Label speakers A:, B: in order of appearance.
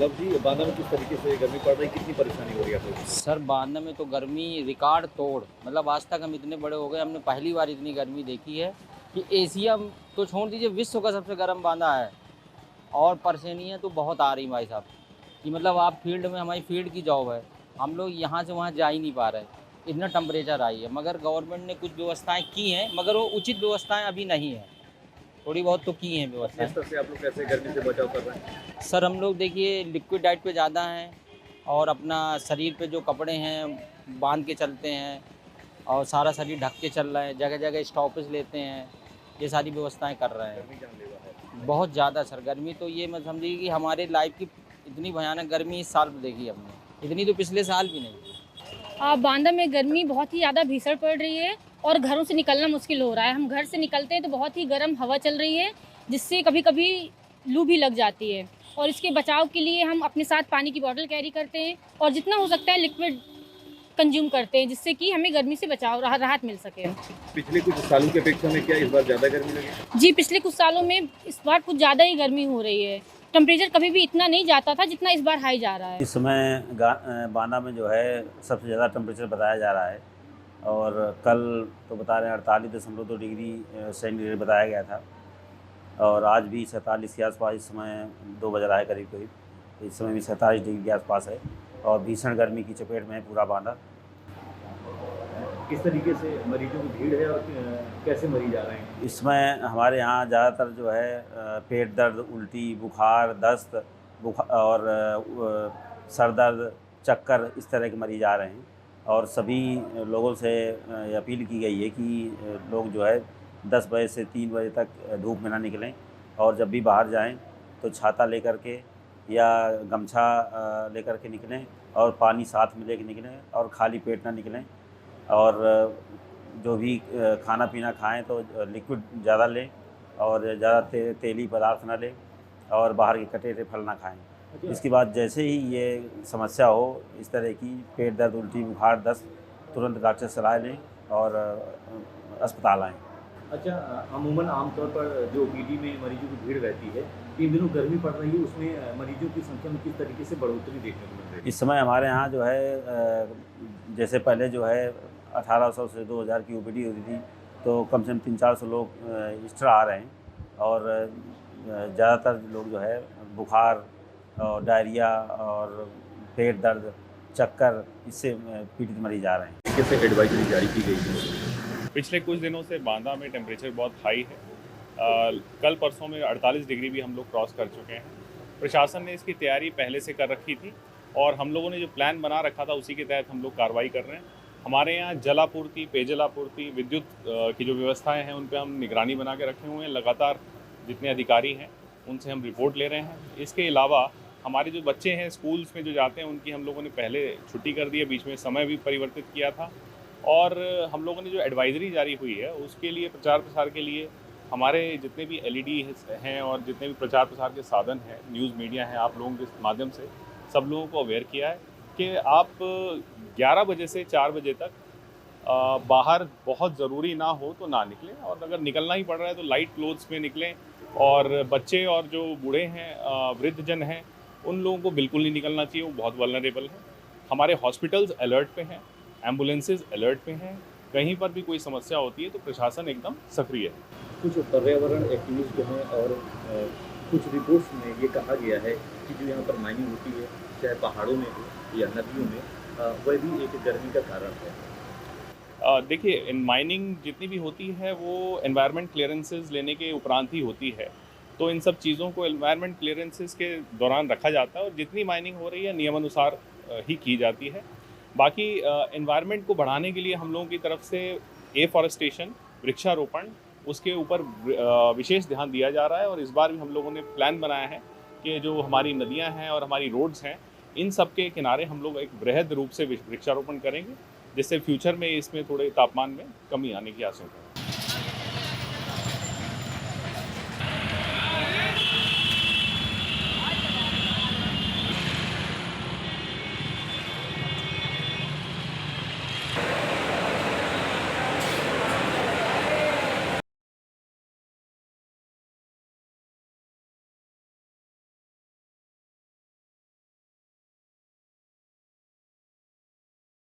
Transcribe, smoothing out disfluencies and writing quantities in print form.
A: Love जी, बांदा में किस तरीके से गर्मी पड़ रही है, कितनी परेशानी हो रही है आप लोगों को?
B: सर बांदा में तो गर्मी रिकॉर्ड तोड़, मतलब आज तक हम इतने बड़े हो गए, हमने पहली बार इतनी गर्मी देखी है कि एशिया तो छोड़ दीजिए, विश्व का सबसे गर्म बांदा है। और परेशानियाँ तो बहुत आ रही भाई साहब कि मतलब आप फील्ड में, हमारी फील्ड की जॉब है, हम लोग यहाँ से वहाँ जा ही नहीं पा रहे, इतना टेम्परेचर आई है। मगर गवर्नमेंट ने कुछ व्यवस्थाएं की हैं, मगर वो उचित व्यवस्थाएं अभी नहीं हैं। थोड़ी बहुत तो की हैं
A: अपने
B: व्यवस्थाएं।
A: स्तर से आप लोग कैसे गर्मी से बचाव कर रहे हैं?
B: सर हम लोग देखिए लिक्विड डाइट पे ज़्यादा हैं, और अपना शरीर पे जो कपड़े हैं बांध के चलते हैं, और सारा शरीर ढक के चल रहे हैं, जगह जगह स्टॉपेज लेते हैं, ये सारी व्यवस्थाएं कर रहे
A: गर्मी
B: हैं।
A: जानलेवा है।
B: बहुत ज़्यादा सर गर्मी तो ये मत समझिए कि हमारे लाइफ की इतनी भयानक गर्मी इस साल देखी हमने, इतनी तो पिछले साल भी नहीं।
C: बांदा में गर्मी बहुत ही ज़्यादा भीषण पड़ रही है और घरों से निकलना मुश्किल हो रहा है। हम घर से निकलते हैं तो बहुत ही गर्म हवा चल रही है, जिससे कभी कभी लू भी लग जाती है। और इसके बचाव के लिए हम अपने साथ पानी की बोतल कैरी करते हैं और जितना हो सकता है लिक्विड कंज्यूम करते हैं, जिससे कि हमें गर्मी से बचाव राहत मिल सके।
A: पिछले कुछ सालों की अपेक्षा में क्या इस बार ज़्यादा गर्मी लगी?
C: जी, पिछले कुछ सालों में इस बार कुछ ज़्यादा ही गर्मी हो रही है। टेम्परेचर कभी भी इतना नहीं जाता था जितना इस बार हाई जा रहा है।
D: इस समय बांदा में जो है सबसे ज़्यादा टेम्परेचर बताया जा रहा है, और कल तो बता रहे हैं 48.2 डिग्री सेंटीग्रेड बताया गया था, और आज भी 47 के आसपास इस समय 2 बज रहा है करीब करीब, इस समय भी 47 डिग्री के आसपास है, और भीषण गर्मी की चपेट में है पूरा बांदा।
A: किस तरीके से मरीजों की भीड़ है और कैसे मरीज आ रहे हैं?
D: इसमें हमारे यहाँ ज़्यादातर जो है पेट दर्द, उल्टी, बुखार, दस्त, और सर दर्द, चक्कर, इस तरह के मरीज़ आ रहे हैं। और सभी लोगों से अपील की गई है कि लोग जो है 10 बजे से 3 बजे तक धूप में ना निकलें, और जब भी बाहर जाएं तो छाता लेकर के या गमछा लेकर के निकलें, और पानी साथ में लेकर निकलें, और खाली पेट ना निकलें, और जो भी खाना पीना खाएं तो लिक्विड ज़्यादा लें, और ज़्यादा तेली पदार्थ ना लें, और बाहर के कटे हुए फल ना खाएं। इसके बाद जैसे ही ये समस्या हो इस तरह की, पेट दर्द, उल्टी, बुखार, दस्त, तुरंत डॉक्टर से सलाह लें और अस्पताल आएँ।
A: अच्छा, अमूमन आमतौर पर जो ओपीडी में मरीजों की भीड़ रहती है, इन दिनों गर्मी पड़ रही है, उसमें मरीजों की संख्या में किस तरीके से बढ़ोतरी देखने को मिल रही है?
D: इस समय हमारे यहाँ जो है जैसे पहले जो है 1800 से 2000 की ओपीडी होती थी, तो कम से कम 300-400 लोग एक्स्ट्रा आ रहे हैं, और ज़्यादातर लोग जो है बुखार और डायरिया और पेट दर्द, चक्कर, इससे पीड़ित मरीज आ रहे हैं।
A: तरीके से एडवाइजरी जारी की गई है।
E: पिछले कुछ दिनों से बांदा में टेम्परेचर बहुत हाई है। कल परसों में 48 डिग्री भी हम लोग क्रॉस कर चुके हैं। प्रशासन ने इसकी तैयारी पहले से कर रखी थी, और हम लोगों ने जो प्लान बना रखा था उसी के तहत हम लोग कार्रवाई कर रहे हैं। हमारे यहाँ जलापूर्ति, पेयजल आपूर्ति, विद्युत की जो व्यवस्थाएं हैं उन पे हम निगरानी बना के रखे हुए हैं। लगातार जितने अधिकारी हैं उनसे हम रिपोर्ट ले रहे हैं। इसके अलावा हमारे जो बच्चे हैं स्कूल्स में जो जाते हैं उनकी हम लोगों ने पहले छुट्टी कर दी है, बीच में समय भी परिवर्तित किया था। और हम लोगों ने जो एडवाइजरी जारी हुई है उसके लिए, प्रचार प्रसार के लिए, हमारे जितने भी एलईडी हैं और जितने भी प्रचार प्रसार के साधन हैं, न्यूज़ मीडिया हैं, आप लोगों के माध्यम से सब लोगों को अवेयर किया है कि आप 11 बजे से 4 बजे तक बाहर बहुत ज़रूरी ना हो तो ना निकलें, और अगर निकलना ही पड़ रहा है तो लाइट क्लोथ्स में निकलें। और बच्चे और जो बूढ़े हैं, वृद्ध जन हैं, उन लोगों को बिल्कुल नहीं निकलना चाहिए, वो बहुत वल्नरेबल हैं। हमारे हॉस्पिटल्स अलर्ट पे हैं, एम्बुलेंसेज अलर्ट पे हैं, कहीं पर भी कोई समस्या होती है तो प्रशासन एकदम सक्रिय है।
A: कुछ पर्यावरण एक्टिविस्ट जो हैं और कुछ रिपोर्ट्स में ये कहा गया है कि जो यहाँ पर माइनिंग होती है, चाहे पहाड़ों में हो या नदियों में, वह भी एक गर्मी का कारण है।
E: देखिए, माइनिंग जितनी भी होती है वो एनवायरनमेंट क्लियरेंसेस लेने के उपरांत ही होती है, तो इन सब चीज़ों को एनवायरनमेंट क्लियरेंसेस के दौरान रखा जाता है, और जितनी माइनिंग हो रही है नियमानुसार ही की जाती है। बाकी एनवायरनमेंट को बढ़ाने के लिए हम लोगों की तरफ से एफॉरेस्टेशन, वृक्षारोपण, उसके ऊपर विशेष ध्यान दिया जा रहा है। और इस बार भी हम लोगों ने प्लान बनाया है कि जो हमारी नदियां हैं और हमारी रोड्स हैं, इन सब के किनारे हम लोग एक वृहद रूप से वृक्षारोपण करेंगे, जिससे फ्यूचर में इसमें थोड़े तापमान में कमी आने की आशंका है।